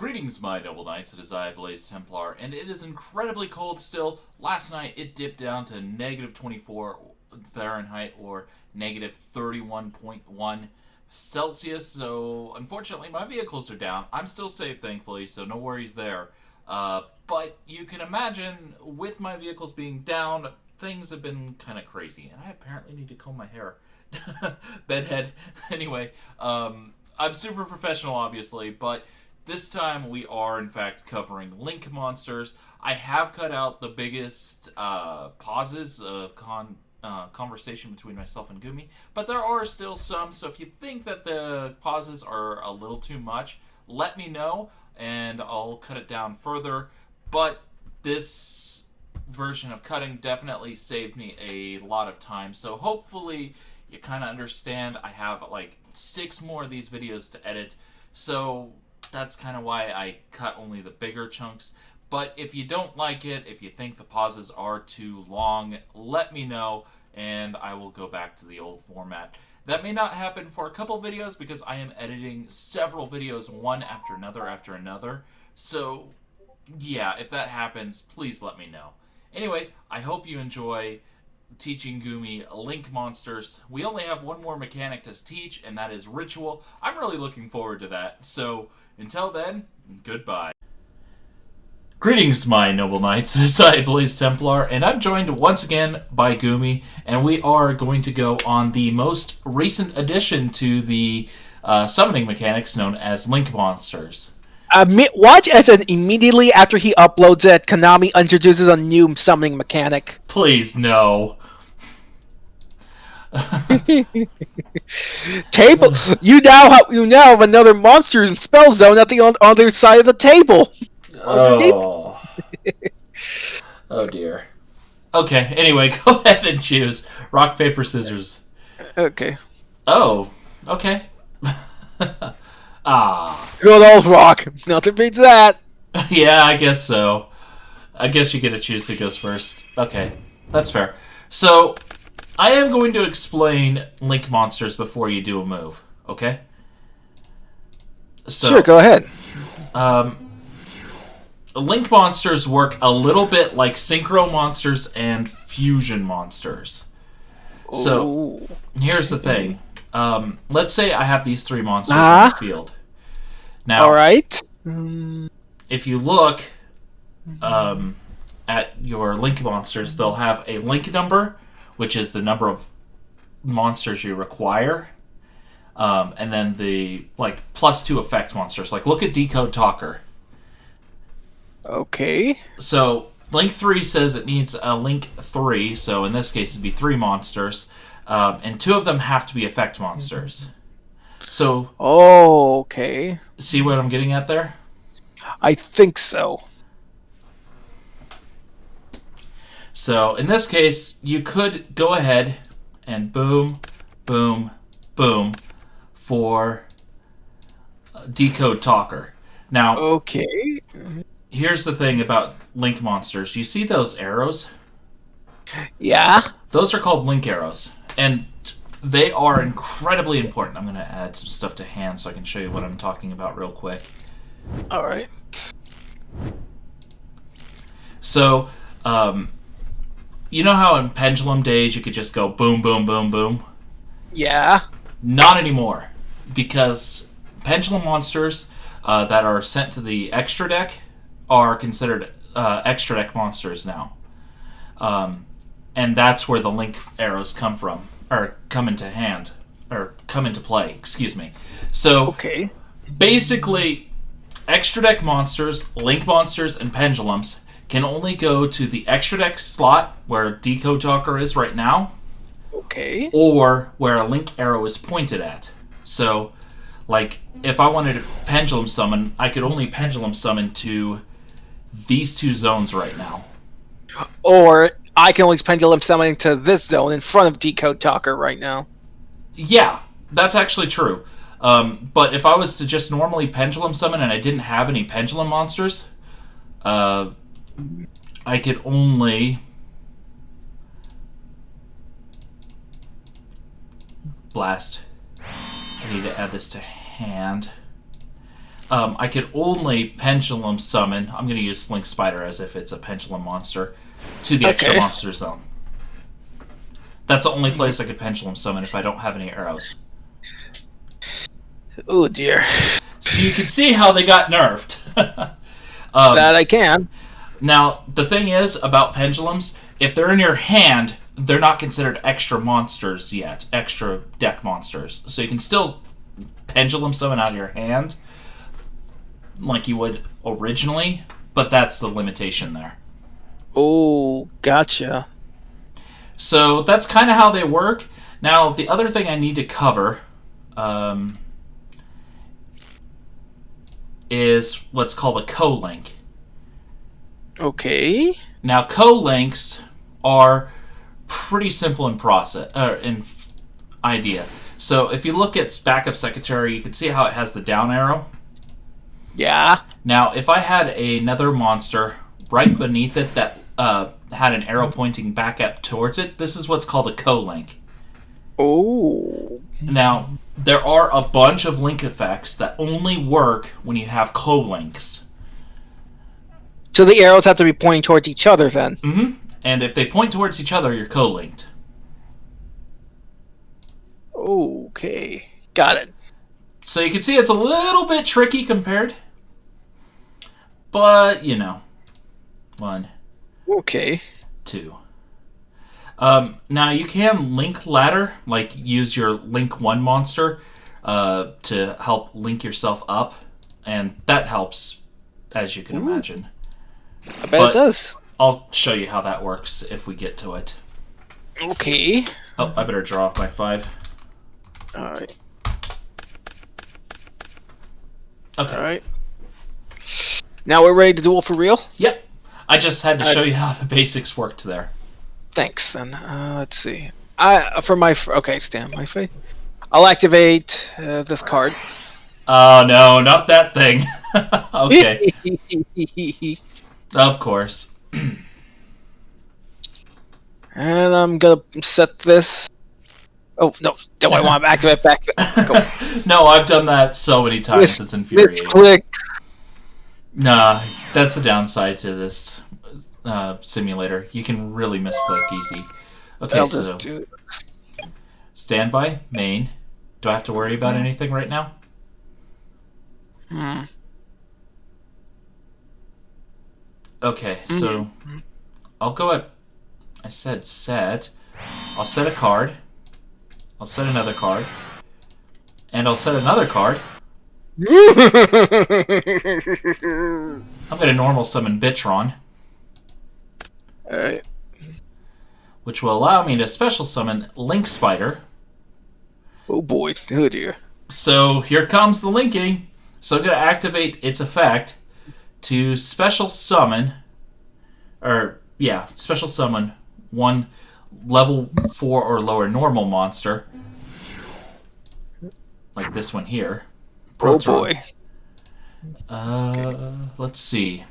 Greetings, my noble knights. It is I, Blaze Templar, and it is incredibly cold still. Last night, it dipped down to negative 24 Fahrenheit, or negative 31.1 Celsius, so unfortunately my vehicles are down. I'm still safe, thankfully, so no worries there. But you can imagine, with my vehicles being down, things have been kind of crazy, and I apparently need to comb my hair. Bedhead. Anyway, I'm super professional, obviously, but this time we are, in fact, covering Link monsters. I have cut out the biggest pauses of conversation between myself and Goomy, but there are still some, so if you think that the pauses are a little too much, let me know, and I'll cut it down further. But this version of cutting definitely saved me a lot of time, so hopefully you kind of understand. I have like 6 more of these videos to edit, so that's kind of why I cut only the bigger chunks. But if you don't like it, if you think the pauses are too long, let me know, and I will go back to the old format. That may not happen for a couple videos because I am editing several videos one after another. So, yeah, if that happens, please let me know. Anyway, I hope you enjoy teaching Goomy Link monsters. We only have one more mechanic to teach, and that is Ritual. I'm really looking forward to that. So, until then, goodbye. Greetings, my noble knights. It is I, Blaze Templar, and I'm joined once again by Goomy, and we are going to go on the most recent addition to the summoning mechanics known as Link monsters. Watch as immediately after he uploads it, Konami introduces a new summoning mechanic. Please, no. Table. You now have another monster in spell zone at the other side of the table. Oh. Oh dear. Okay, anyway, go ahead and choose. Rock, paper, scissors. Okay. Oh, okay. Good old rock. Nothing beats that. Yeah, I guess so. I guess you get to choose who goes first. Okay, that's fair. So, I am going to explain Link monsters before you do a move, okay? So, sure, go ahead. Link monsters work a little bit like Synchro monsters and Fusion monsters. So, here's the thing. Let's say I have these 3 monsters in the field. Now, all right. If you look at your Link monsters, they'll have a Link number, which is the number of monsters you require, and then the +2 effect monsters. Like, look at Decode Talker. Okay. So, Link 3 says it needs a Link 3, so in this case it'd be 3 monsters, and 2 of them have to be effect monsters. So, okay. See what I'm getting at there? I think so. So, in this case, you could go ahead and boom, boom, boom for Decode Talker. Now, okay. Here's the thing about Link monsters. You see those arrows? Yeah. Those are called Link arrows, and they are incredibly important. I'm going to add some stuff to hand so I can show you what I'm talking about real quick. All right. So, you know how in Pendulum days you could just go boom, boom, boom, boom? Yeah. Not anymore, because Pendulum monsters that are sent to the extra deck are considered extra deck monsters now. And that's where the Link arrows come from, or come into play, excuse me. So, okay. Basically, extra deck monsters, Link monsters, and Pendulums can only go to the extra deck slot where Decode Talker is right now. Okay. Or where a Link arrow is pointed at. So, like, if I wanted to Pendulum summon, I could only Pendulum summon to these 2 zones right now. Or I can only pendulum summon to this zone in front of Decode Talker right now. Yeah, that's actually true. But if I was to just normally Pendulum summon and I didn't have any Pendulum monsters, I could only blast. I need to add this to hand. I could only pendulum summon. I'm going to use Link Spider as if it's a pendulum monster to the extra monster zone. That's the only place I could pendulum summon if I don't have any arrows. Oh dear. So you can see how they got nerfed. That I can. Now, the thing is about pendulums, if they're in your hand, they're not considered extra monsters yet, extra deck monsters. So you can still pendulum summon out of your hand like you would originally, but that's the limitation there. Oh, gotcha. So that's kind of how they work. Now, the other thing I need to cover is what's called a co-link. Okay. Now, co-links are pretty simple in idea. So if you look at Backup Secretary, you can see how it has the down arrow. Yeah. Now, if I had another monster right beneath it that had an arrow pointing back up towards it, this is what's called a co-link. Oh. Now, there are a bunch of link effects that only work when you have co-links. So the arrows have to be pointing towards each other then? Mm-hmm. And if they point towards each other, you're co-linked. Okay. Got it. So you can see it's a little bit tricky compared. But, you know. 1, Okay. 2. Now you can link ladder, like use your link 1 monster to help link yourself up. And that helps, as you can imagine. I bet it does. I'll show you how that works if we get to it. Okay. Oh, I better draw my 5. Alright. Okay. Alright. Now we're ready to duel for real? Yep. I just had to show you how the basics worked there. Thanks. Then let's see. Stand my face. I'll activate this card. Oh no, not that thing. Okay. Of course. And I'm gonna set this. Oh no! Don't I want to activate back? Go. No, I've done that so many times. It's infuriating. Misclick. Nah, that's a downside to this simulator. You can really misclick easy. Okay, so standby main. Do I have to worry about anything right now? Okay, so I'll go at. I said set. I'll set a card. I'll set another card. And I'll set another card. I'm going to normal summon Bitron. Alright. Which will allow me to special summon Link Spider. Oh boy. Oh dear. So here comes the linking. So I'm going to activate its effect to special summon. Special summon one level 4 or lower normal monster. Like this one here. Proton. Oh boy. Let's see.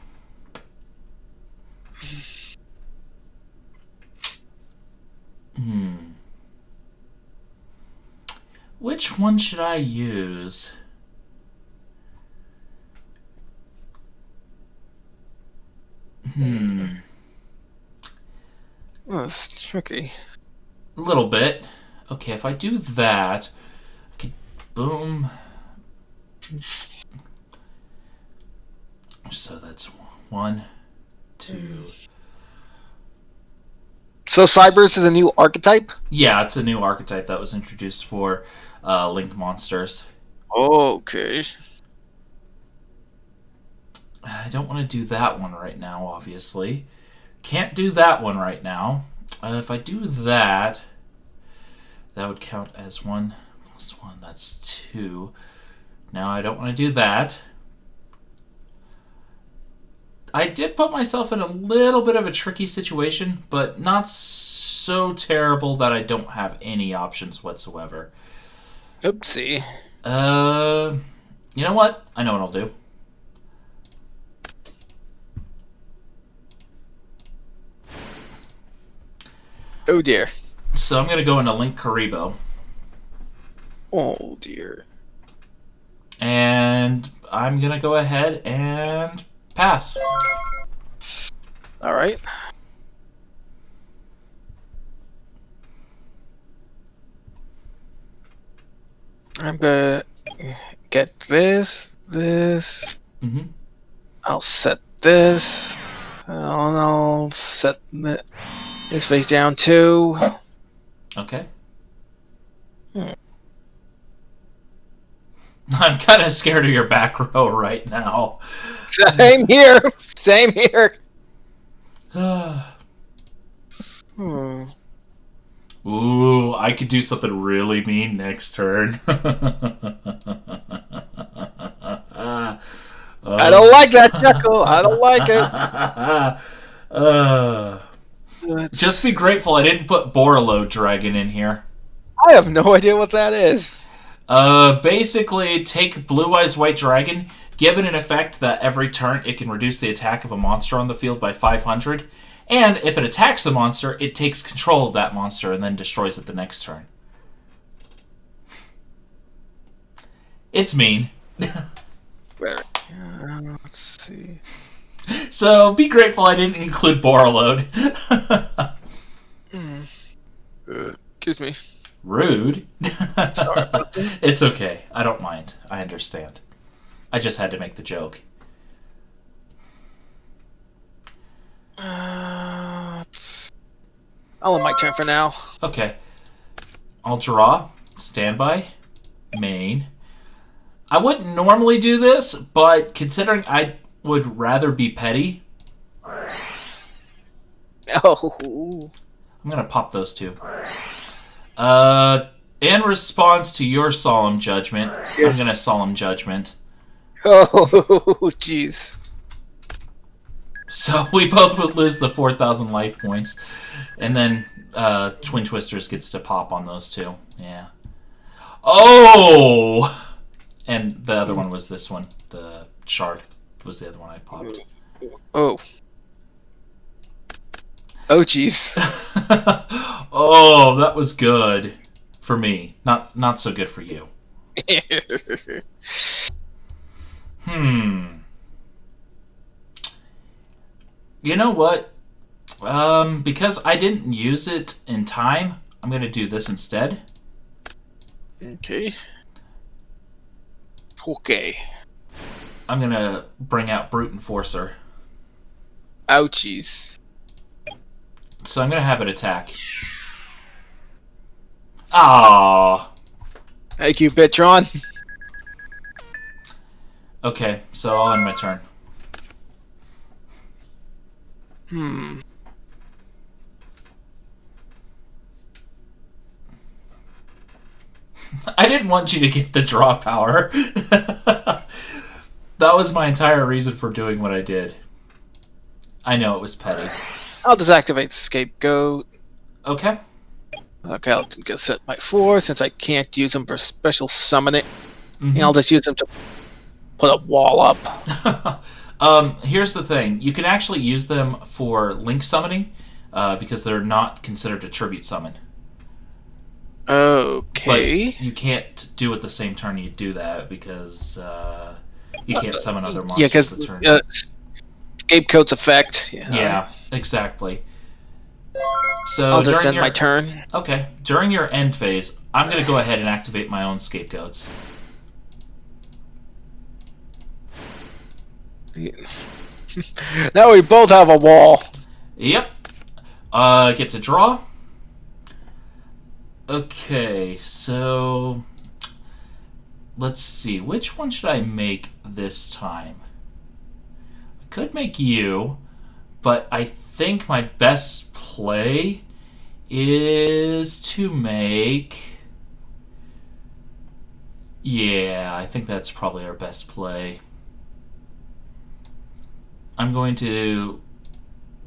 Which one should I use? Oh, it's tricky. A little bit. Okay, if I do that, I could boom. So that's 1, 2. So Cybers is a new archetype? Yeah, it's a new archetype that was introduced for Link monsters. Okay. I don't want to do that one right now, obviously. Can't do that one right now. If I do that, that would count as 1 plus 1. That's 2. Now I don't want to do that. I did put myself in a little bit of a tricky situation, but not so terrible that I don't have any options whatsoever. Oopsie. You know what? I know what I'll do. Oh dear. So I'm going to go into Link Karibo. Oh dear. And I'm going to go ahead and pass. All right. I'm gonna get this. Mm-hmm. I'll set this. I'll set this face down too. Okay. Hmm. I'm kind of scared of your back row right now. Same here. Same here. Hmm. Ooh, I could do something really mean next turn. I don't like that chuckle. I don't like it. Just be grateful I didn't put Borreload Dragon in here. I have no idea what that is. Basically, take Blue Eyes White Dragon, give it an effect that every turn it can reduce the attack of a monster on the field by 500, and if it attacks the monster, it takes control of that monster and then destroys it the next turn. It's mean. Let's see. So, be grateful I didn't include Borreload. Excuse me. Rude. Sorry about that. It's okay. I don't mind. I understand. I just had to make the joke. I'll end my turn for now. Okay. I'll draw. Standby. Main. I wouldn't normally do this, but considering I would rather be petty, Oh. I'm going to pop those two. In response to your solemn judgment, I'm going to solemn judgment. Oh, jeez. So we both would lose the 4,000 life points. And then Twin Twisters gets to pop on those two. Yeah. Oh! And the other one was this one. The Shard was the other one I popped. Oh. Oh, jeez. Oh, that was good for me. Not so good for you. You know what? Because I didn't use it in time, I'm going to do this instead. Okay. Okay. I'm going to bring out Brute Enforcer. Ouchies. So I'm going to have it attack. Ah. Thank you, Bitron. Okay, so I'll end my turn. I didn't want you to get the draw power. That was my entire reason for doing what I did. I know it was petty. I'll disactivate Scapegoat. Okay. Okay, I'll just set my 4 since I can't use them for special summoning. And I'll just use them to put a wall up. Here's the thing. You can actually use them for link summoning because they're not considered a tribute summon. Okay. But you can't do it the same turn you do that because you can't summon other monsters the turn. Scapegoat's effect. Yeah, exactly. So I'll just end my turn. Okay. During your end phase, I'm going to go ahead and activate my own scapegoats. Now we both have a wall. Yep. Get to draw. Okay, so let's see. Which one should I make this time? I could make you, but I think my best play is to make... Yeah, I think that's probably our best play. I'm going to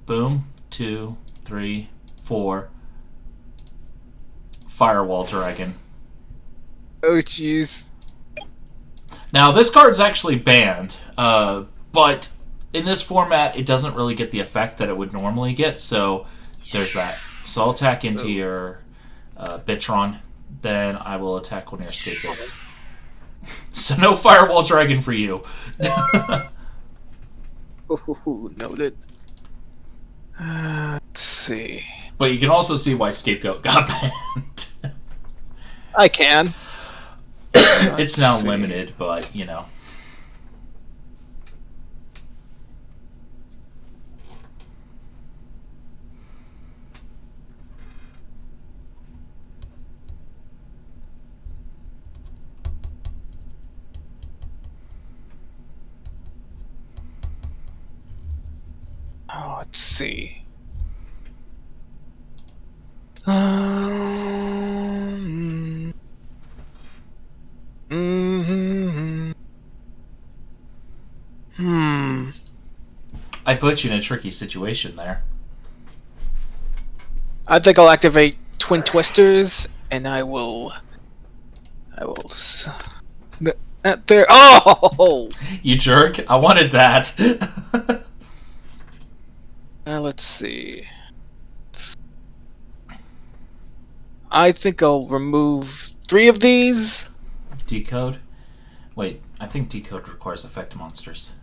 boom, 2, 3, 4, Firewall Dragon. Oh, jeez. Now, this card's actually banned, but in this format, it doesn't really get the effect that it would normally get, so there's that. So I'll attack into your Bitron, then I will attack one of your scapegoats. So no Firewall Dragon for you. Ooh, noted. Let's see. But you can also see why Scapegoat got banned. I can. It's now limited, but, you know. Oh, let's see. I put you in a tricky situation there. I think I'll activate Twin Twisters, and I will. There. Oh! You jerk. I wanted that. Let's see. I think I'll remove 3 of these. Decode? Wait, I think Decode requires effect monsters.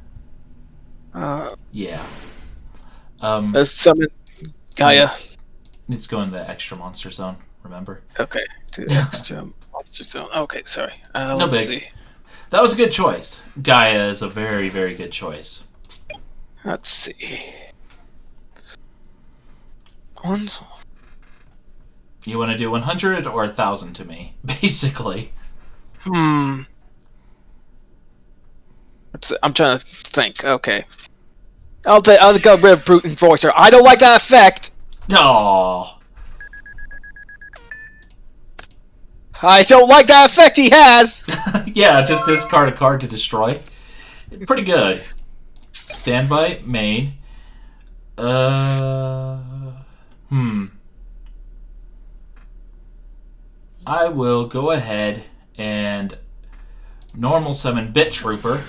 Yeah. Let's summon Gaia. Needs to go in the extra monster zone, remember? Okay, to the extra monster zone. Okay, sorry. No let's big. see. That was a good choice. Gaia is a very, very good choice. Let's see. One. You want to do 100 or 1,000 to me, basically. I'm trying to think. Okay. I'll go with Brute Enforcer. I don't like that effect! Aww. I don't like that effect he has! Yeah, just discard a card to destroy. Pretty good. Standby, main. I will go ahead and normal summon Bit Trooper,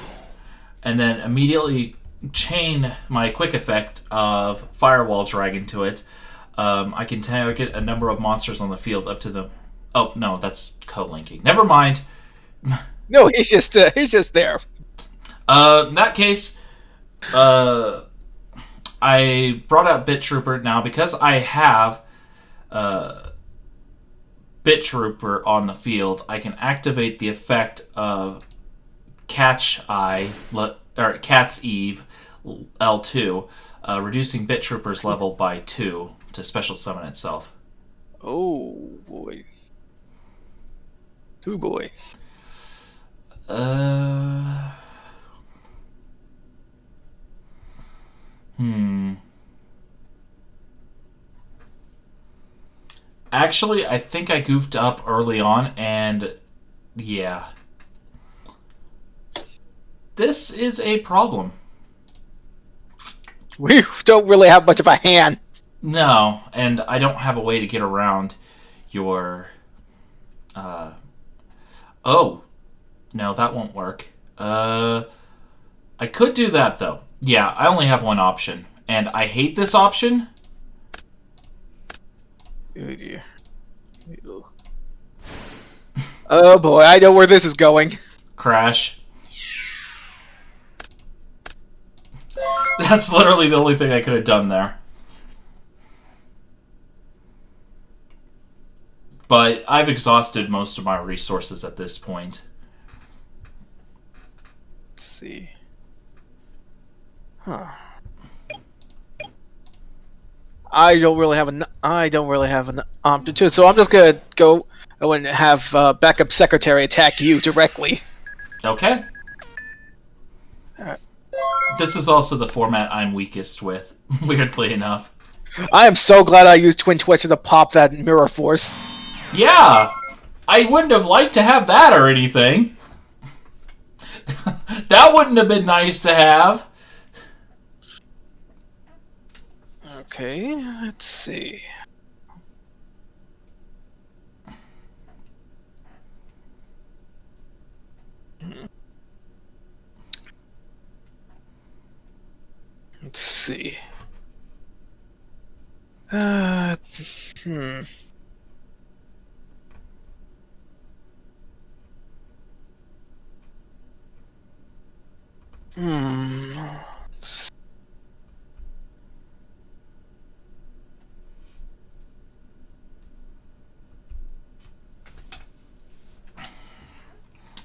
and then immediately chain my quick effect of Firewall Dragon to it. I can target a number of monsters on the field up to the... Oh, no, that's co-linking. Never mind. No, he's just there. In that case, I brought out Bit Trooper now because I have Bit Trooper on the field. I can activate the effect of Cat's Eve L2, reducing Bit Trooper's level by 2 to special summon itself. Oh boy. Oh boy. Actually, I think I goofed up early on, and yeah. This is a problem. We don't really have much of a hand. No, and I don't have a way to get around your... Oh. No, that won't work. I could do that, though. Yeah, I only have one option. And I hate this option. Oh dear. Oh boy, I know where this is going. Crash. That's literally the only thing I could have done there. But I've exhausted most of my resources at this point. Let's see. Huh. I don't really have an option to, so I'm just gonna go and have backup secretary attack you directly. Okay. Alright. This is also the format I'm weakest with, weirdly enough. I am so glad I used Twin Twister to pop that Mirror Force. Yeah! I wouldn't have liked to have that or anything. That wouldn't have been nice to have. Okay, let's see. Let's see. Hmm. Hmm.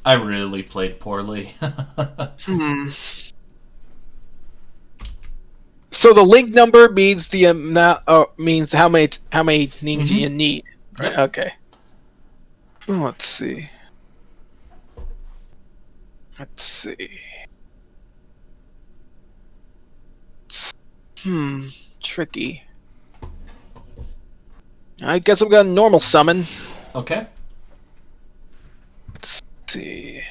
I really played poorly. Hmm. So the link number means the amount, means how many names you need. Right? Yep. Okay. Let's see. Let's see. Tricky. I guess I'm gonna normal summon. Okay. Let's see.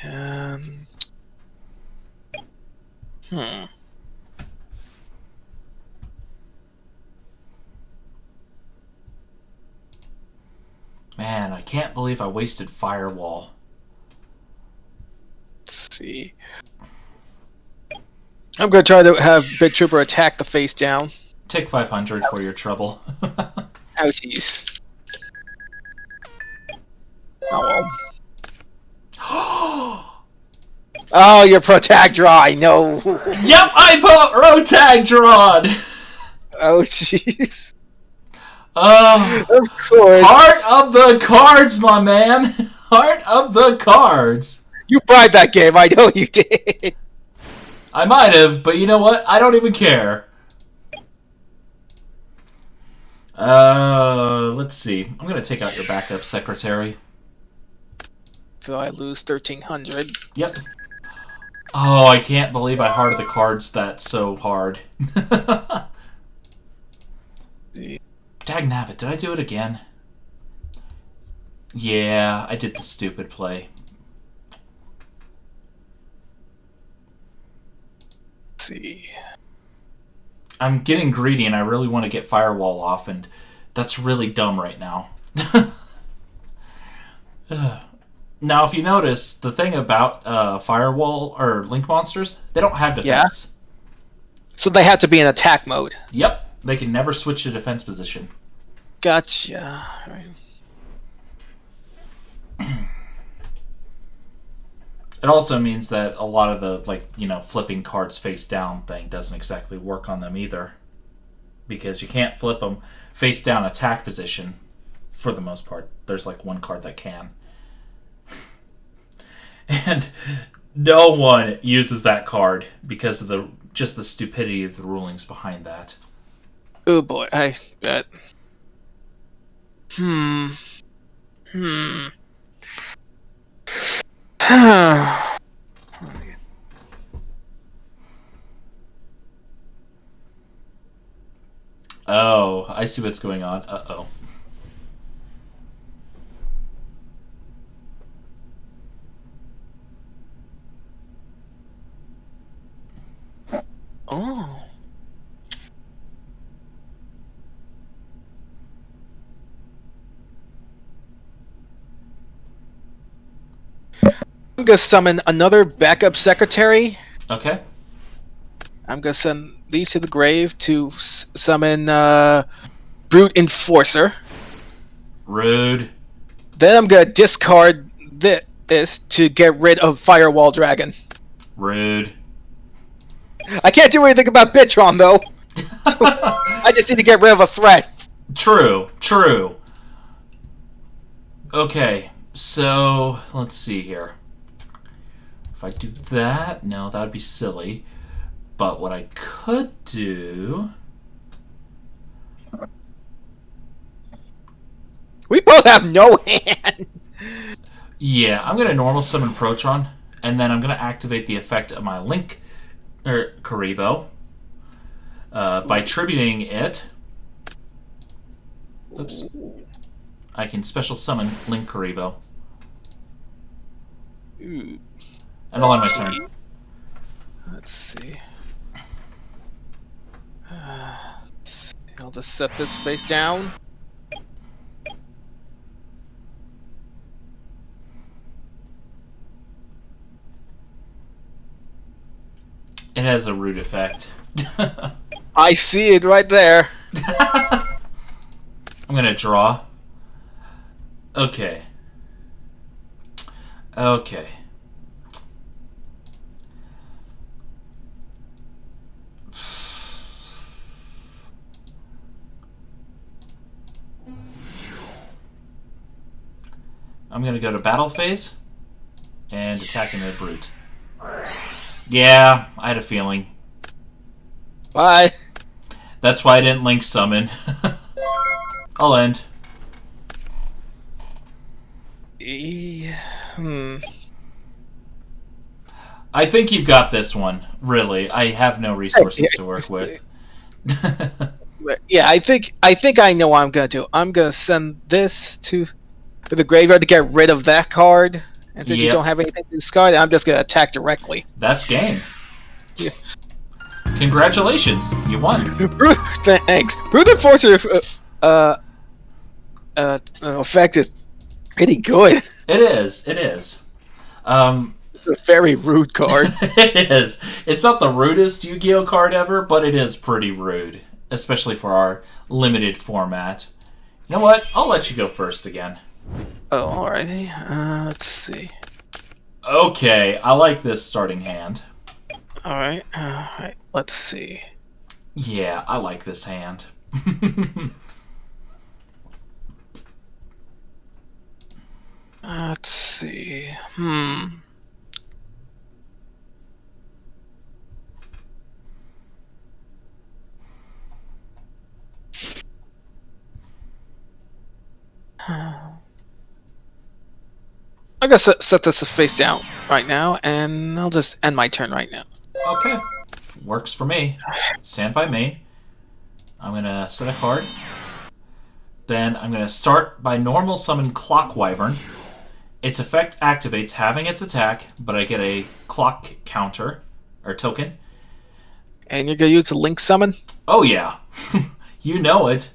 Man, I can't believe I wasted Firewall. Let's see. I'm gonna try to have Big Trooper attack the face down. Take 500 for your trouble. Ouchies. Oh well. Oh, your protag draw, no. Yep, I put Rotag drawn! Oh, jeez. Of course. Heart of the cards, my man! Heart of the cards! You bribed that game, I know you did. I might have, but you know what? I don't even care. Let's see. I'm gonna take out your backup secretary. So I lose 1,300. Yep. Oh, I can't believe I hearted the cards that so hard. Dagnabbit, did I do it again? Yeah, I did the stupid play. Let's see. I'm getting greedy and I really want to get Firewall off, and that's really dumb right now. Now, if you notice, the thing about Firewall or Link monsters, they don't have defense. Yeah. So they have to be in attack mode. Yep. They can never switch to defense position. Gotcha. Right. It also means that a lot of the, flipping cards face down thing doesn't exactly work on them either. Because you can't flip them face down attack position for the most part. There's one card that can. And no one uses that card because of just the stupidity of the rulings behind that. Oh boy, I bet. Oh, I see what's going on. Uh-oh. Oh. I'm gonna summon another backup secretary. Okay. I'm gonna send these to the grave to summon Brute Enforcer. Rude. Then I'm gonna discard this to get rid of Firewall Dragon. Rude. I can't do anything about Bitron though. I just need to get rid of a threat. True. True. Okay, so let's see here. If I do that, no, that would be silly. But what I could do... We both have no hand. Yeah, I'm going to normal summon Protron, and then I'm going to activate the effect of my Link, Karibo, by tributing it. Oops. I can special summon Link Karibo. And I'll end my turn. Let's see. I'll just set this face down. It has a rude effect. I see it right there. I'm gonna draw. Okay. Okay. I'm going to go to battle phase and attack into brute. Yeah, I had a feeling. Bye. That's why I didn't link summon. I'll end. I think you've got this one. Really, I have no resources to work with. Yeah, I think I know what I'm gonna do. I'm gonna send this to the graveyard to get rid of that card, and since you don't have anything to discard, I'm just gonna attack directly. That's game. Yeah. Congratulations, you won. Thanks. Brute Enforcer effect is pretty good. It is. It is. It's a very rude card. It is. It's not the rudest Yu-Gi-Oh card ever, but it is pretty rude, especially for our limited format. You know what? I'll let you go first again. Oh, alrighty. Let's see. Okay, I like this starting hand. Alright, let's see. Yeah, I like this hand. Let's see. I'm gonna set this face down right now, and I'll just end my turn right now. Okay, works for me. Stand by main. I'm gonna set a card. Then I'm gonna start by normal summon Clock Wyvern. Its effect activates having its attack, but I get a clock counter or token. And you're gonna use a link summon? Oh yeah, you know it.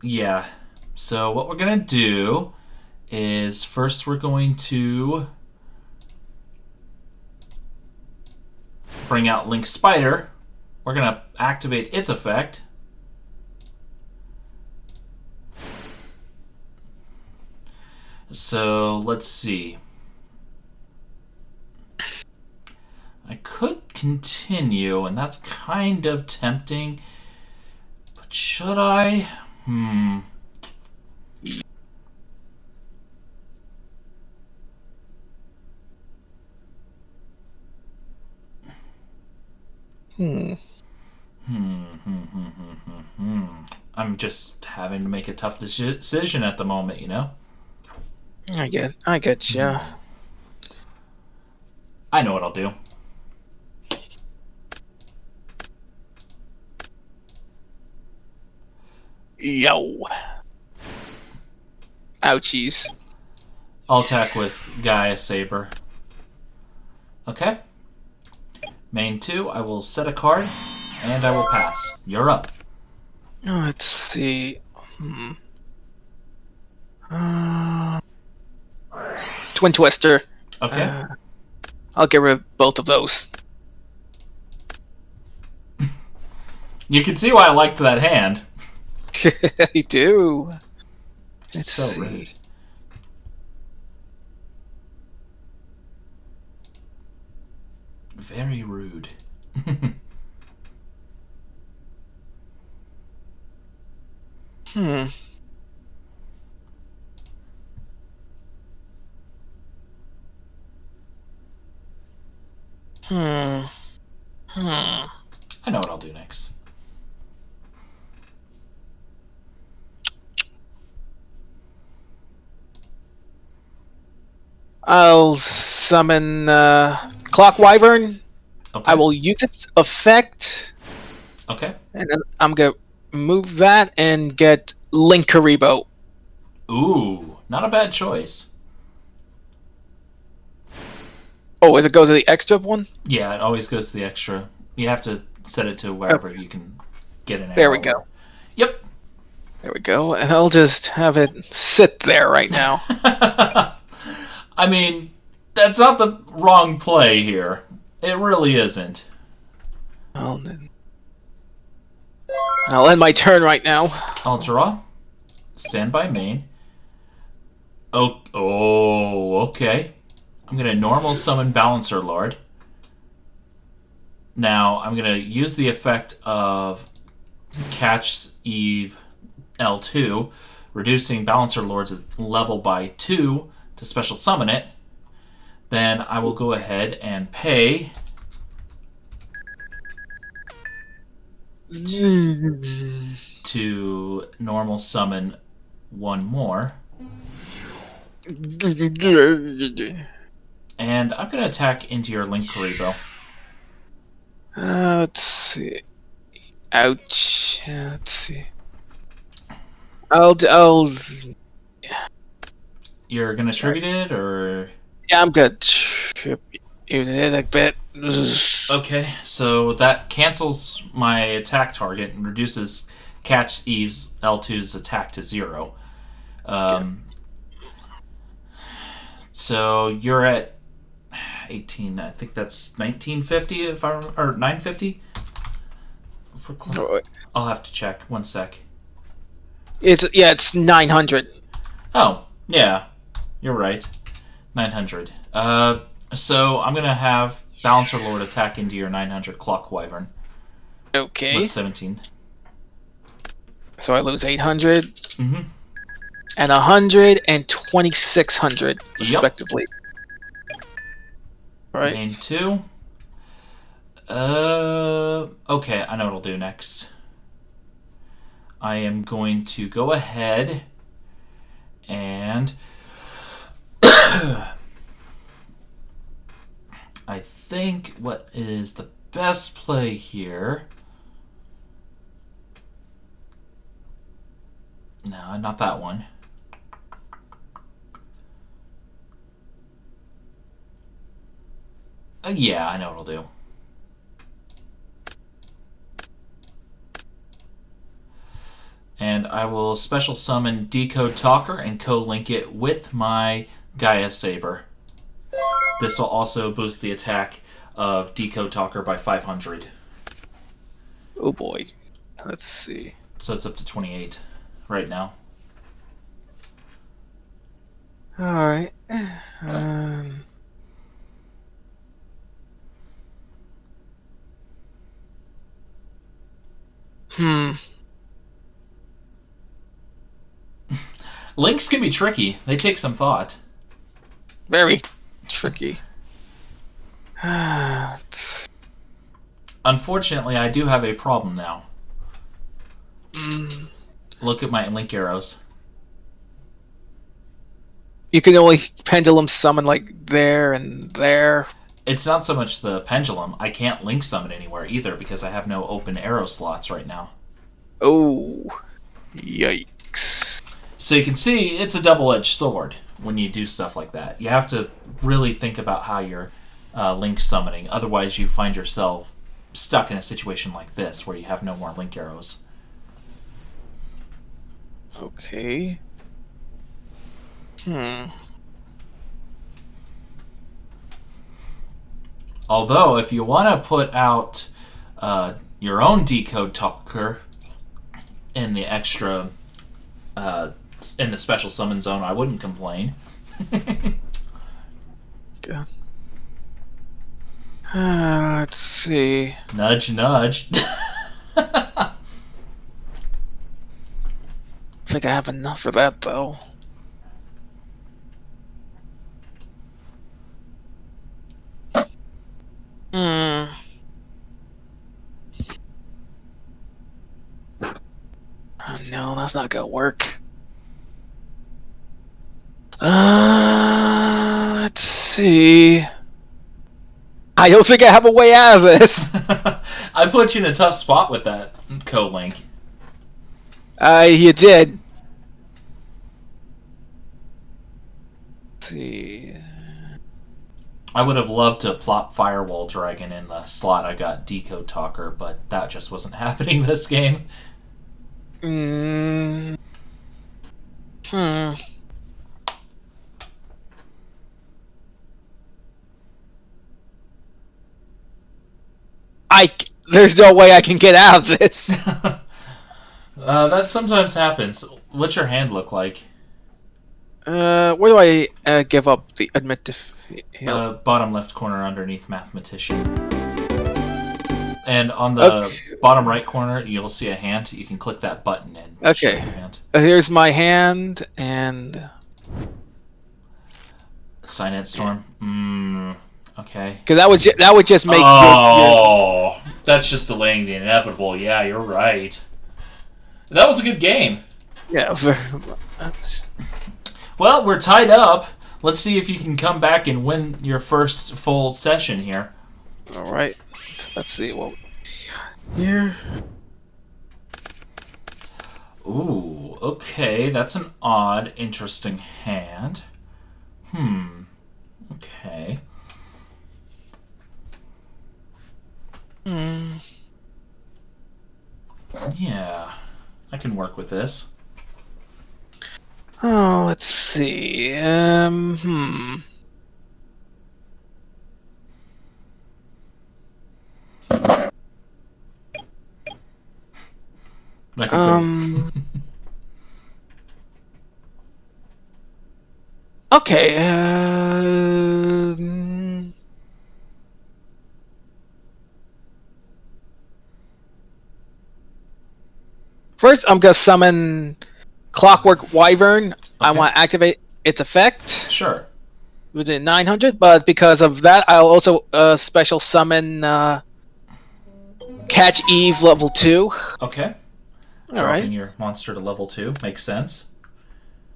Yeah. So what we're gonna do is first we're going to bring out Link Spider. We're gonna activate its effect. So let's see. I could continue, and that's kind of tempting. But should I? I'm just having to make a tough decision at the moment, you know? I get you. I know what I'll do. Yo. Ouchies. I'll attack with Gaia Saber. Okay. Main 2, I will set a card, and I will pass. You're up. Let's see. Twin Twister. Okay. I'll get rid of both of those. You can see why I liked that hand. I do. It's so rude. Very rude. I know what I'll do next. I'll summon Clock Wyvern. Okay. I will use its effect. Okay. And then I'm gonna move that and get Link Karibo. Ooh, not a bad choice. Oh, does it go to the extra one? Yeah, it always goes to the extra. You have to set it to wherever you can get an arrow. There we go. Yep. There we go. And I'll just have it sit there right now. I mean, that's not the wrong play here. It really isn't. I'll end my turn right now. I'll draw. Stand by main. Oh, okay. I'm going to normal summon Balancer Lord. Now, I'm going to use the effect of Catch Eve L2 reducing Balancer Lord's level by 2 to special summon it, then I will go ahead and pay to normal summon one more. And I'm going to attack into your Link Karibo. Let's see. Ouch. Let's see. I'll. You're going to tribute it, or? Yeah, I'm good. Tribute it a bit. Okay, so that cancels my attack target and reduces Catch Eve's L2's attack to 0. So you're at 18. I think that's 1950 if I remember, or 950. I'll have to check. One sec. It's 900. Oh yeah, you're right. 900. So I'm gonna have Balancer Lord attack into your 900 Clock Wyvern. Okay. With 17. So I lose 800. Mm-hmm. And 100 and 2600 respectively. Yep. Right. Main 2. Okay, I know what I'll do next. I am going to go ahead and I think what is the best play here. No, not that one. Yeah, I know what I'll do. And I will special summon Decode Talker and co-link it with my Gaia Saber. This will also boost the attack of Decode Talker by 500. Oh boy. Let's see. So it's up to 28 right now. Alright. Links can be tricky. They take some thought. Very tricky. Unfortunately, I do have a problem now. Look at my link arrows. You can only pendulum summon like there and there. It's not so much the pendulum. I can't link summon anywhere either because I have no open arrow slots right now. Oh. Yikes. So you can see it's a double-edged sword when you do stuff like that. You have to really think about how you're link summoning. Otherwise, you find yourself stuck in a situation like this where you have no more link arrows. Okay. Although, if you want to put out your own Decode Talker in the extra, in the special summon zone, I wouldn't complain. Okay. Let's see. Nudge, nudge. I think I have enough for that, though. Oh, no, that's not gonna work. Let's see. I don't think I have a way out of this. I put you in a tough spot with that co-link. You did. Let's see. I would have loved to plop Firewall Dragon in the slot I got Decode Talker, but that just wasn't happening this game. There's no way I can get out of this. That sometimes happens. What's your hand look like? Where do I give up the admit defeat? Bottom left corner underneath Mathematician. And on the bottom right corner, you'll see a hand. You can click that button and show your hand. Here's my hand and Cyanide Storm. Okay. Because that would just make. That's just delaying the inevitable. Yeah, you're right. That was a good game. Yeah. Well, we're tied up. Let's see if you can come back and win your first full session here. All right. Let's see what here. Ooh, okay. That's an odd, interesting hand. Okay. Yeah, I can work with this. Oh, let's see. Okay. First, I'm gonna summon Clockwork Wyvern. Okay. I want to activate its effect. Sure. Within 900, but because of that, I'll also special summon Catch Eve level 2. Okay. Dropping your monster to level 2 makes sense.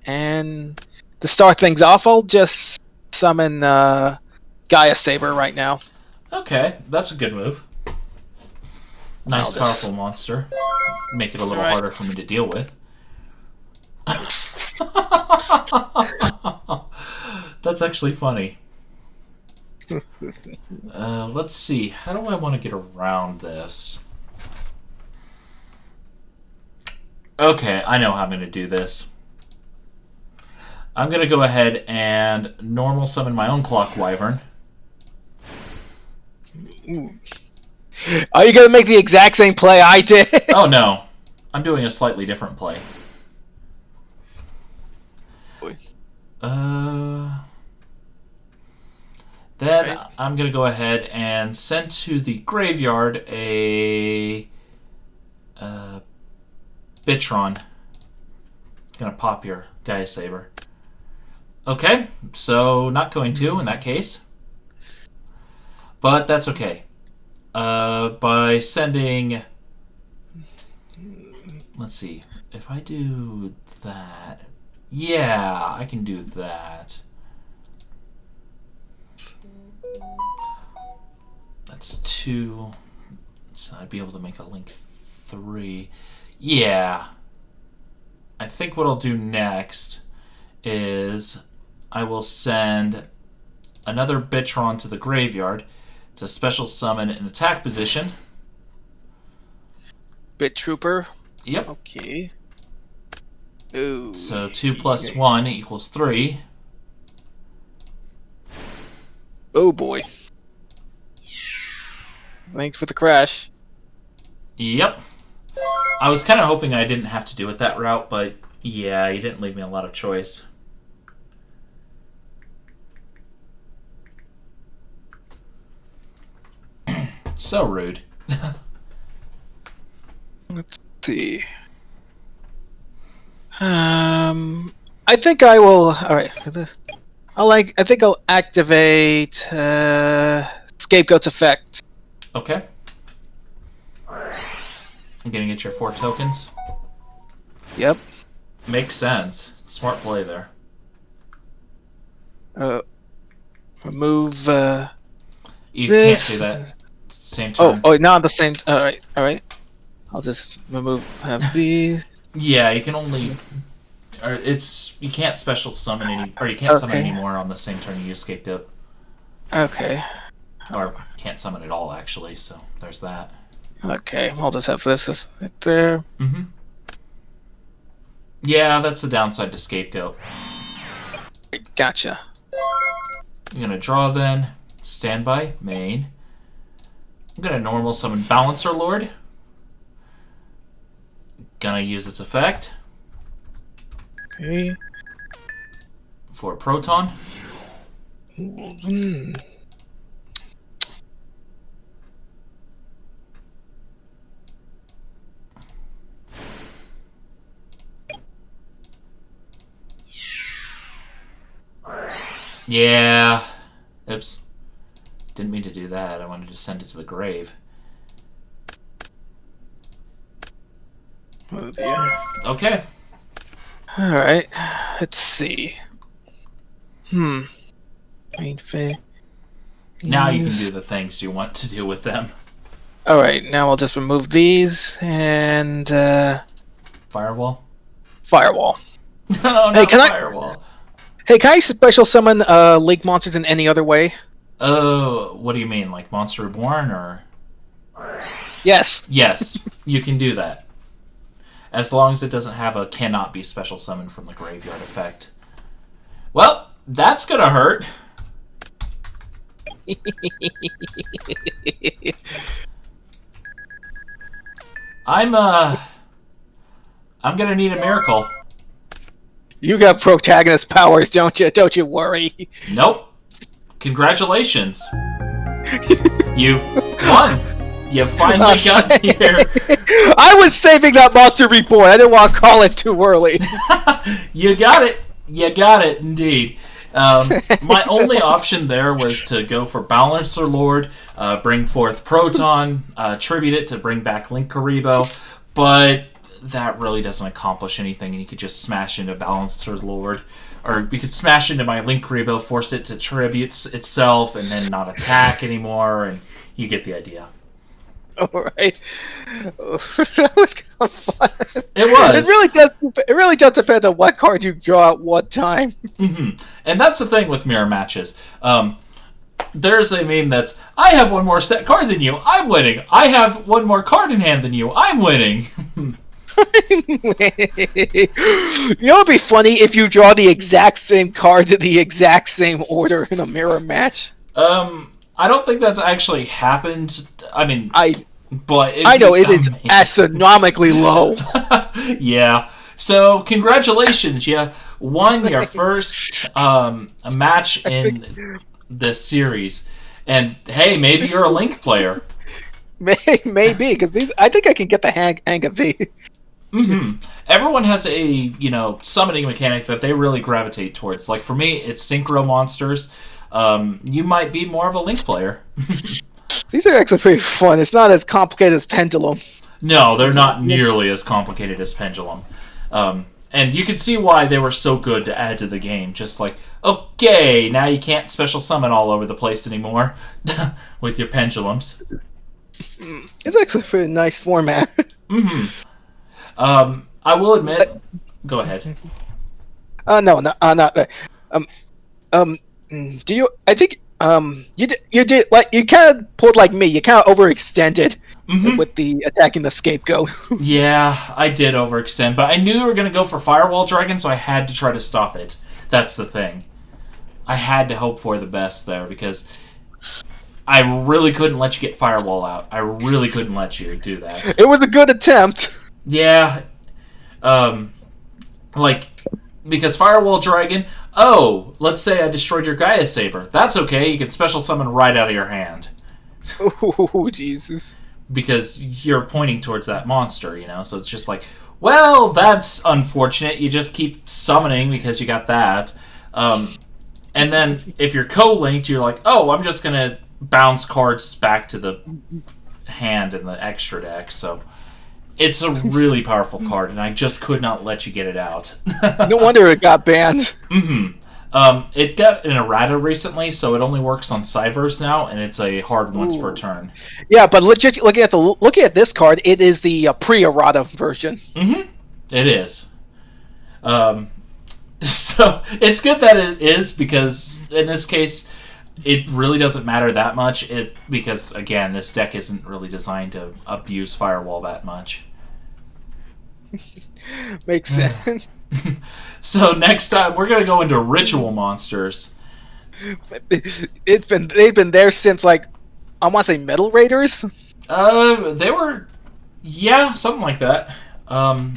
And to start things off, I'll just summon Gaia Saber right now. Okay, that's a good move. Nice, powerful monster. Make it a little harder for me to deal with. That's actually funny. Let's see. How do I want to get around this? Okay, I know how I'm going to do this. I'm going to go ahead and normal summon my own Clock Wyvern. Are you going to make the exact same play I did? Oh, no. I'm doing a slightly different play. Then I'm going to go ahead and send to the graveyard a Bitron. Going to pop your Gaia Saber. Okay, so not going to in that case. But that's okay. By sending... Let's see. If I do that... Yeah, I can do that. That's 2. So I'd be able to make a link 3. Yeah. I think what I'll do next is I will send another Bitron to the graveyard to special summon an attack position. Bit Trooper? Yep. Okay. Ooh. So 2 plus 1 equals 3. Oh boy. Thanks for the crash. Yep. I was kind of hoping I didn't have to do it that route, but yeah, you didn't leave me a lot of choice. So rude. Let's see. I think I will. All right. I think I'll activate Scapegoat's effect. Okay. I'm gonna get your 4 tokens. Yep. Makes sense. Smart play there. Remove. You this. can't do that. Same turn. Oh, not the same. All right. I'll just remove. Have these. Yeah, you can only. Or you can't special summon you can't summon anymore on the same turn you use Scapegoat. Okay. Or can't summon at all, actually. So there's that. Okay, I'll just have this right there. Mm-hmm. Yeah, that's the downside to Scapegoat. Gotcha. I'm gonna draw then. Standby, main. I'm gonna normal summon Balancer Lord. Gonna use its effect. Okay. For Proton. Yeah. Oops. Didn't mean to do that. I wanted to send it to the grave. Oh dear. Okay. Alright. Let's see. Main thing. Now you can do the things you want to do with them. Alright, now I'll just remove these and Firewall? firewall. No, Hey, not can firewall. Hey, can I special summon League monsters in any other way? Oh, what do you mean? Like Monster Reborn or? Yes. Yes, you can do that. As long as it doesn't have a cannot be special summoned from the graveyard effect. Well, that's gonna hurt. I'm gonna need a miracle. You got protagonist powers, don't you? Don't you worry. Nope. Congratulations. You've won. You finally got here. I was saving that Monster Reborn. I didn't want to call it too early. You got it. You got it, indeed. My only option there was to go for Balancer Lord, bring forth Proton, tribute it to bring back Link Karibo, but that really doesn't accomplish anything, and you could just smash into Balancer Lord, or you could smash into my Link Karibo, force it to tribute itself, and then not attack anymore, and you get the idea. Alright. That was kind of fun. It was. It really does depend on what card you draw at what time. Mm-hmm. And that's the thing with mirror matches. There's a meme that's, I have one more set card than you, I'm winning. I have one more card in hand than you, I'm winning. You know what'd be funny if you draw the exact same cards in the exact same order in a mirror match? I don't think that's actually happened. I mean, but I know it is astronomically low. Yeah. So congratulations, you won your first match in this series, and hey, maybe you're a Link player. Maybe because I think I can get the hang of these. Mm-hmm. Everyone has a summoning mechanic that they really gravitate towards. Like for me, it's synchro monsters. You might be more of a Link player. These are actually pretty fun. It's not as complicated as Pendulum. No, they're not nearly as complicated as Pendulum. And you can see why they were so good to add to the game. Just like, okay, now you can't special summon all over the place anymore with your Pendulums. It's actually a pretty nice format. Mm-hmm. I will admit... Go ahead. No, not that. Do you? I think you did like you kind of pulled like me. You kind of overextended with the attacking the scapegoat. Yeah, I did overextend, but I knew you were gonna go for Firewall Dragon, so I had to try to stop it. That's the thing. I had to hope for the best there because I really couldn't let you get Firewall out. I really couldn't let you do that. It was a good attempt. Yeah. Because Firewall Dragon, let's say I destroyed your Gaia Saber. That's okay, you can special summon right out of your hand. Oh, Jesus. Because you're pointing towards that monster, so it's just like, well, that's unfortunate. You just keep summoning because you got that. And then if you're co-linked, you're like, I'm just going to bounce cards back to the hand in the extra deck, so... It's a really powerful card, and I just could not let you get it out. No wonder it got banned. Mm-hmm. It got an errata recently, so it only works on Cyvers now, and it's a hard once per turn. Yeah, but legit, looking at this card, it is the pre-errata version. Mm-hmm. It is. So it's good that it is, because in this case, it really doesn't matter that much. Because again, this deck isn't really designed to abuse Firewall that much. Makes sense. So next time we're gonna go into Ritual Monsters. They've been there since like I want to say Metal Raiders. They were, something like that.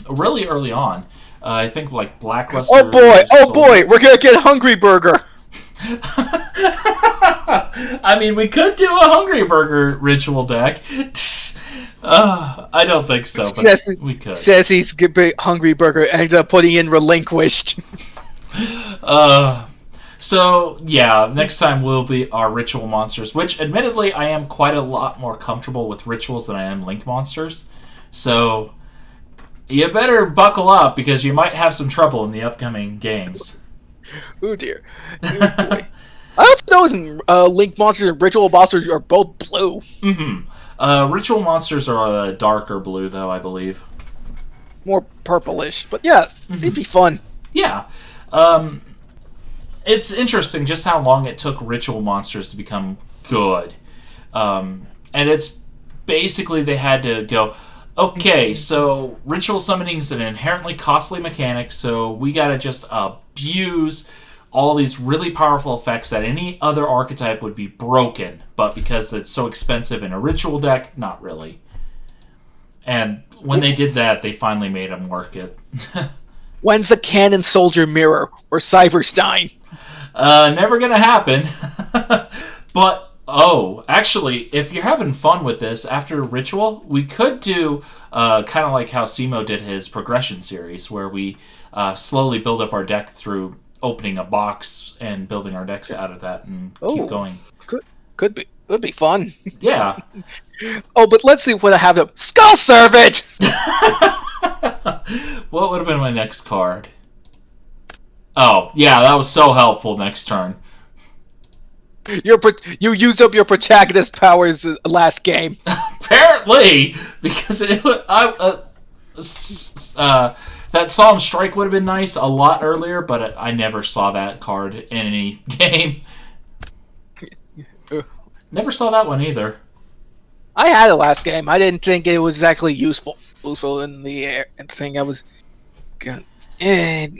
Really early on. I think like Blackluster. Oh boy, we're gonna get Hungry Burger. I mean, we could do a Hungry Burger ritual deck. I don't think so, but we could. Says he's Hungry Burger, ends up putting in Relinquished. So, yeah, next time will be our ritual monsters, which, admittedly, I am quite a lot more comfortable with rituals than I am link monsters. So, you better buckle up, because you might have some trouble in the upcoming games. Oh, dear. Oh, boy. I also know link monsters and ritual monsters are both blue. Mm-hmm. Ritual monsters are darker blue, though, I believe. More purplish. But, yeah, it'd be fun. Yeah. It's interesting just how long it took ritual monsters to become good. And it's basically they had to go, okay, so ritual summoning is an inherently costly mechanic, so we gotta just abuse all these really powerful effects that any other archetype would be broken, but because it's so expensive in a ritual deck, not really. And when they did that, they finally made them work it. When's the Cannon Soldier Mirror or Cyberstein? Never gonna happen. But, actually, if you're having fun with this after Ritual, we could do kind of like how Simo did his progression series, where we slowly build up our deck through opening a box and building our decks out of that and keep going. Could be fun. Yeah. Oh, but let's see what I have. Skull Servant! What would have been my next card? Oh, yeah, that was so helpful next turn. You used up your protagonist powers last game. Apparently, because that Solemn Strike would have been nice a lot earlier, but I never saw that card in any game. Never saw that one either. I had it last game. I didn't think it was exactly useful in the thing. I was... And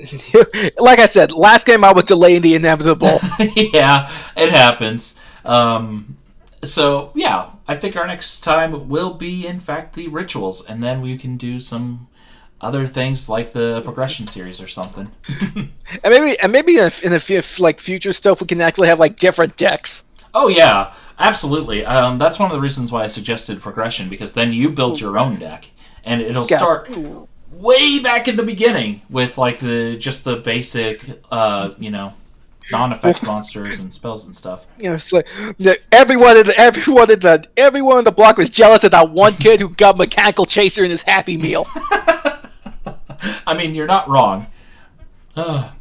like I said, last game I was delaying the inevitable. Yeah, it happens. So, yeah, I think our next time will be, in fact, the rituals, and then we can do some other things like the progression series or something. and maybe in a few future stuff we can actually have different decks. Oh yeah, absolutely. That's one of the reasons why I suggested progression, because then you build your own deck, and it'll start way back in the beginning with the basic non-effect monsters and spells and stuff. It's like everyone in the block was jealous of that one kid who got Mechanical Chaser in his Happy Meal. I mean, you're not wrong.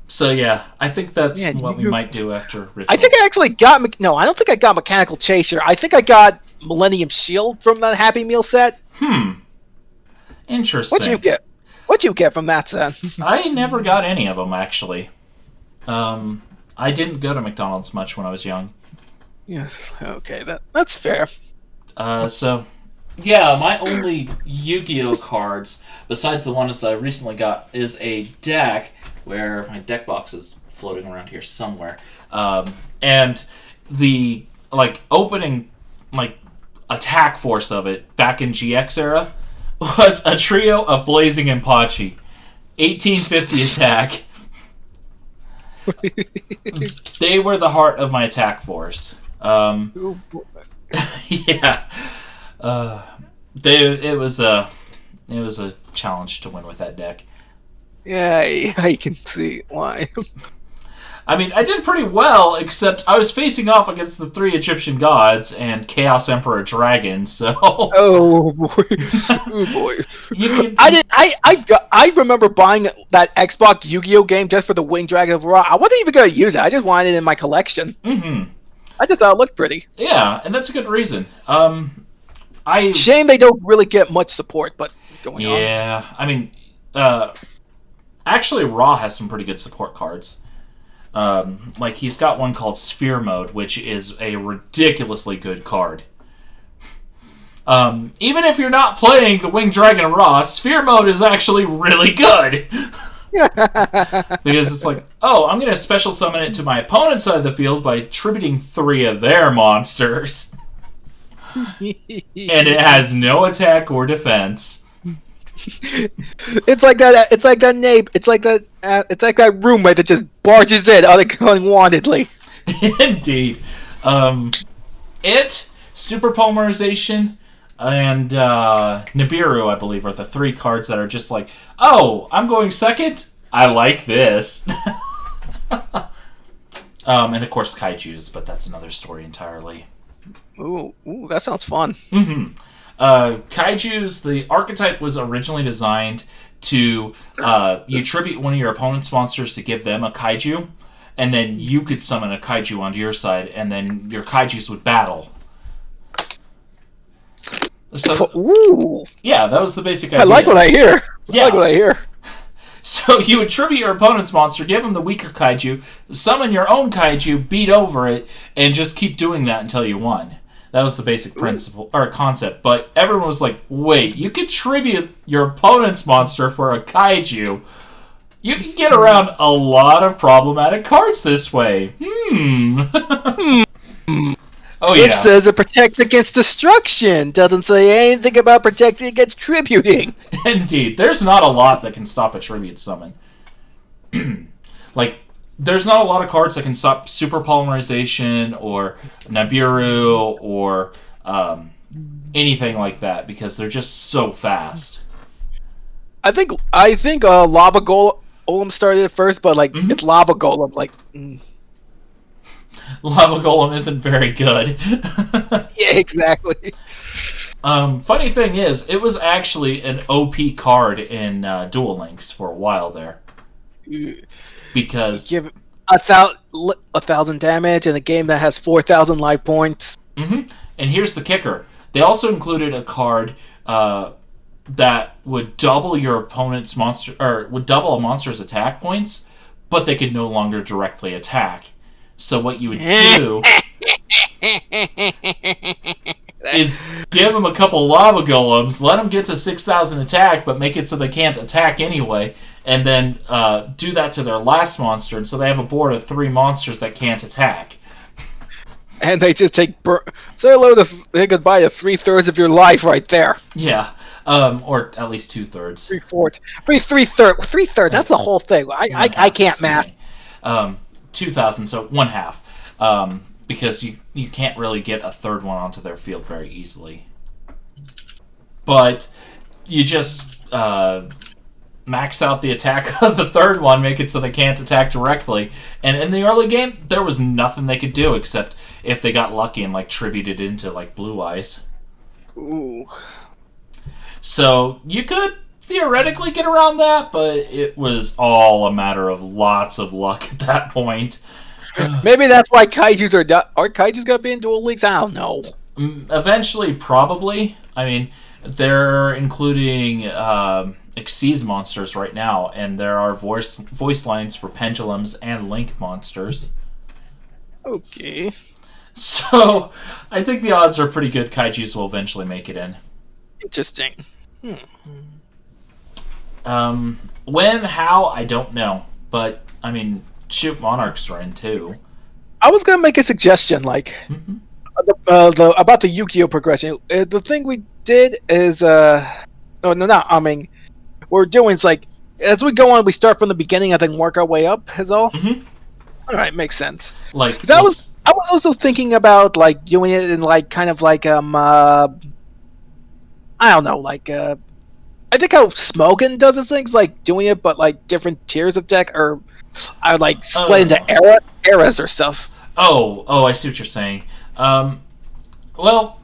So yeah, I think that's what we might do after Rituals. I think I actually got I don't think I got Mechanical Chaser. I think I got Millennium Shield from the Happy Meal set. Interesting. What'd you get from that set? I never got any of them, actually. I didn't go to McDonald's much when I was young. Yeah, okay, that's fair. So, yeah, my only Yu-Gi-Oh cards, besides the ones I recently got, is a deck where my deck box is floating around here somewhere. And the opening attack force of it back in GX era was a trio of Blazing Impachi. 1850 attack. They were the heart of my attack force. Yeah. It was a challenge to win with that deck. Yeah, I can see why. I mean, I did pretty well, except I was facing off against the 3 Egyptian gods and Chaos Emperor Dragon, so... Oh, boy. Oh, boy. I remember buying that Xbox Yu-Gi-Oh game just for the Winged Dragon of Ra. I wasn't even going to use it. I just wanted it in my collection. Mm-hmm. I just thought it looked pretty. Yeah, and that's a good reason. Shame they don't really get much support, but going on. Yeah, I mean, actually, Ra has some pretty good support cards. He's got one called Sphere Mode, which is a ridiculously good card. Even if you're not playing the Winged Dragon of Ra, Sphere Mode is actually really good. Because it's I'm going to special summon it to my opponent's side of the field by tributing 3 of their monsters. And it has no attack or defense. It's like that roommate that just barges in unwantedly. Indeed. Super Polymerization, and Nibiru, I believe, are the 3 cards that are just I'm going second? I like this. And of course kaijus, but that's another story entirely. Ooh, that sounds fun. Kaijus, the archetype was originally designed to you tribute one of your opponent's monsters to give them a kaiju, and then you could summon a kaiju onto your side, and then your kaijus would battle. So, ooh. Yeah, that was the basic idea. I like what I hear. Yeah. I like what I hear. So you would tribute your opponent's monster, give them the weaker kaiju, summon your own kaiju, beat over it, and just keep doing that until you won. That was the basic principle or concept. But everyone was like, "Wait, you could tribute your opponent's monster for a kaiju. You can get around a lot of problematic cards this way." Oh yeah. It says it protects against destruction. Doesn't say anything about protecting against tributing. Indeed, there's not a lot that can stop a tribute summon. Like, there's not a lot of cards that can stop Super Polymerization or Nibiru or anything like that because they're just so fast. I think Lava Golem started it first, but like it's Lava Golem. Like, Lava Golem isn't very good. yeah, exactly. Funny thing is, it was actually an OP card in Duel Links for a while there. Because give 1,000 damage in a game that has 4,000 life points. And here's the kicker: they also included a card that would double your opponent's monster, or would double a monster's attack points, but they could no longer directly attack. So what you would do is give them a couple lava golems, let them get to 6,000 attack, but make it so they can't attack anyway, and then do that to their last monster, and so they have a board of 3 monsters that can't attack. And they just say hello to say goodbye to 3/3 of your life right there. Yeah, or at least 2/3. 3/4. 3/3. That's the whole thing. I can't math. 2,000, so 1/2. Because you can't really get a third one onto their field very easily. But you just max out the attack of the third one, make it so they can't attack directly. And in the early game, there was nothing they could do except if they got lucky and like tributed into like Blue Eyes. Ooh. So you could theoretically get around that, but it was all a matter of lots of luck at that point. Maybe that's why kaijus are kaijus gonna be in Duel Links? I don't know. Eventually, probably. I mean, they're including Xyz monsters right now, and there are voice lines for pendulums and link monsters. Okay. So, I think the odds are pretty good kaijus will eventually make it in. Interesting. When, how, I don't know. But, I mean, shoot, Monarchs are in too. I was gonna make a suggestion, like about the Yu-Gi-Oh progression. The thing we did is I mean, what we're doing is like as we go on, we start from the beginning and then work our way up. Is all. All right, makes sense. Like I was also thinking about like doing it in like kind of like I don't know, like I think how Smokin does his things, like doing it, but like different tiers of deck, or I like split into eras or stuff. Oh, I see what you're saying. Well,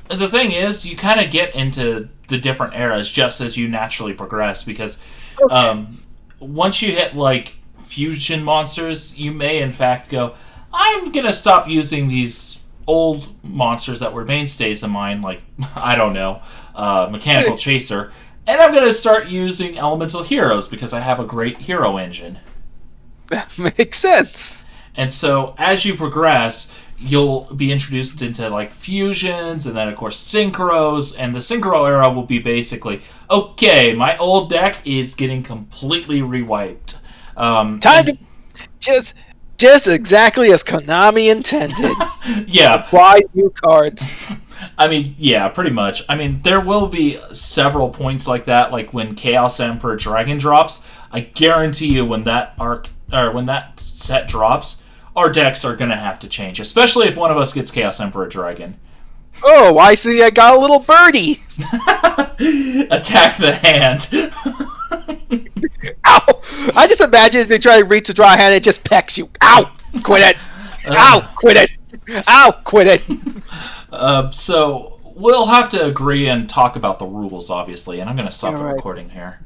the thing is, you kind of get into the different eras just as you naturally progress, because once you hit like fusion monsters, you may in fact go, I'm gonna stop using these old monsters that were mainstays of mine, like I don't know, Mechanical Chaser, and I'm gonna start using Elemental Heroes because I have a great hero engine. That makes sense. And so, as you progress, you'll be introduced into, like, fusions, and then, of course, synchros, and the synchro era will be basically, okay, my old deck is getting completely rewiped. Time to... Just exactly as Konami intended. Yeah. Buy new cards. I mean, yeah, pretty much. I mean, there will be several points like that, like when Chaos Emperor Dragon drops. I guarantee you when that when that set drops, our decks are gonna have to change, especially if one of us gets Chaos Emperor Dragon. Oh, I see. I got a little birdie. Attack the hand. Ow! I just imagine if they try to reach the draw hand, it just pecks you. Ow! Quit it! Ow! Quit it! Ow! Quit it! So we'll have to agree and talk about the rules, obviously, and I'm going to stop the Alright. recording here.